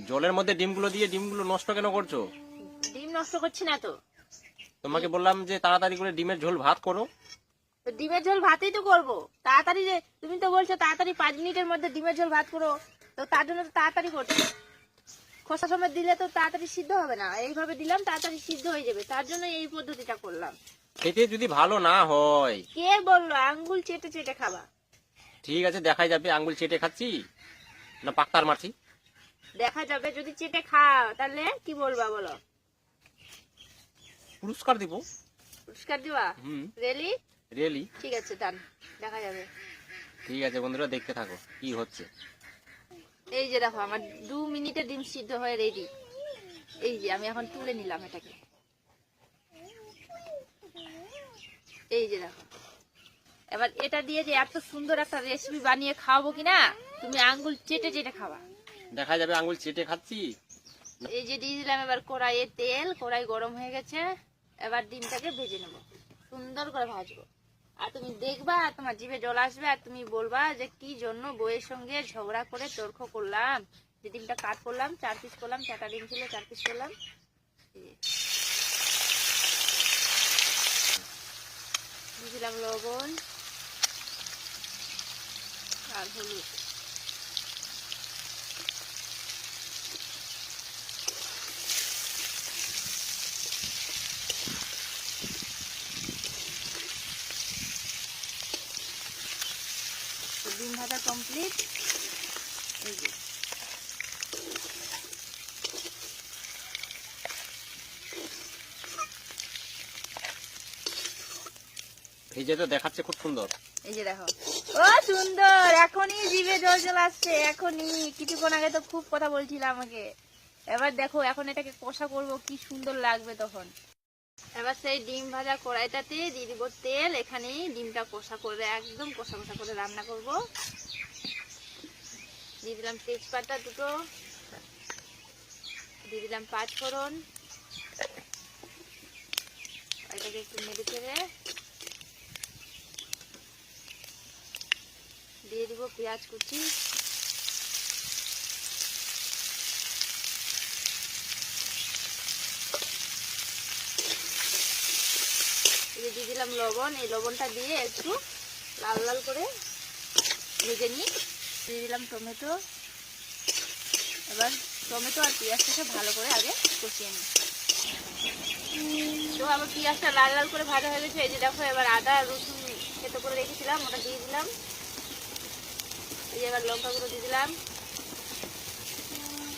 জলের মধ্যে ডিমগুলো দিয়ে ডিমগুলো নষ্ট কেন করছো? ডিম নষ্ট করছি না তো। তোমাকে বললাম যে তাড়াতাড়ি করে ডিমের ঝোল ভাত করো। তো ডিমের ঝোল ভাতেই তো করবো তাড়াতাড়ি। যে তুমি তো বলছো তাড়াতাড়ি 5 মিনিটের মধ্যে ডিমের ঝোল ভাত করো, তো তার জন্য তো তাড়াতাড়ি করছি। খোসা সময় দিলে তো তাড়াতাড়ি সিদ্ধ হবে না, এইভাবে দিলাম তাড়াতাড়ি সিদ্ধ হয়ে যাবে, তার জন্য এই পদ্ধতিটা করলাম। খেতে যদি ভালো না হয়? কে বললো আঙ্গুল চেটে চেটে খাবা? ঠিক আছে, দেখাই যাবে আঙ্গুল চেটে খাচ্ছি না পাক্তার মারছি। দেখা যাবে যদি চেটে খাও তাহলে কি বলবা বলো? পুরস্কার দিব। পুরস্কার দিবা? রেলি? রিয়েলি? ঠিক আছে, ডান, দেখা যাবে। ঠিক আছে বন্ধুরা, দেখতে থাকো কি হচ্ছে। এই যে দেখো আমার 2 মিনিটে ডিম সিদ্ধ হয়ে রেডি। এই যে আমি এখন তুলে নিলাম এটাকে। এই যে দেখো, এবার এটা দিয়ে যে এত সুন্দর একটা রেসিপি বানিয়ে খাওয়াবো কিনা, তুমি আঙ্গুল চেটে চেটে খাবা। দেখা যাবে আঙ্গুল চেটে খাচ্ছি। এই যে দিয়ে দিলাম এবার কড়াইয়ে তেল, কড়াই গরম হয়ে গেছে। এবার ডিমটাকে ভেজে নেব, সুন্দর করে ভাজবো। আর তুমি দেখবা আর তোমার জিভে জল আসবে, আর তুমি বলবা যে কি জন্য বউয়ের সঙ্গে ঝগড়া করে তর্ক করলাম, যে ডিমটা কাট করলাম, 4 পিস করলাম, 4টা ডিম ছিল 4 পিস করলাম। দিয়ে দিলাম লবণ আর হলুদ। ডিম ভাজা কমপ্লিট। এই যে ভেজে তো দেখাচ্ছে খুব সুন্দর। এই যে দেখো, ও সুন্দর, এখনই জিভে জল চলে আসছে, এখনই। কিছুক্ষণ আগে তো খুব কথা বলছিল আমাকে। এবার দেখো এখন এটাকে কষা করব, কি সুন্দর লাগবে তখন। এবার সেই ডিম ভাজা কড়াইটাতে দিয়ে দিব তেল। এখানেই ডিমটা কষা করে, একদম কষা কষা করে রান্না করব। দিয়ে দিলাম তেজপাতা 2টো, দিয়ে দিলাম 5 ফোড়ন। এটাকে একটু নেড়ে চেড়ে দিয়ে দিব পেঁয়াজ কুচি। দিয়ে দিলাম লবণ। এই লবণটা দিয়ে একটু লাল লাল করে ভেজে নিই। দিয়ে দিলাম টমেটো। এবার টমেটো আর পেঁয়াজটাকে ভালো করে আগে কষিয়ে নিই। তো আবার পেঁয়াজটা লাল লাল করে ভাজা হয়ে গেছে। এই যে দেখো, এবার আদা রসুন থেতো করে রেখেছিলাম ওটা দিয়ে দিলাম। এই এবার লঙ্কা গুঁড়ো দিয়ে দিলাম।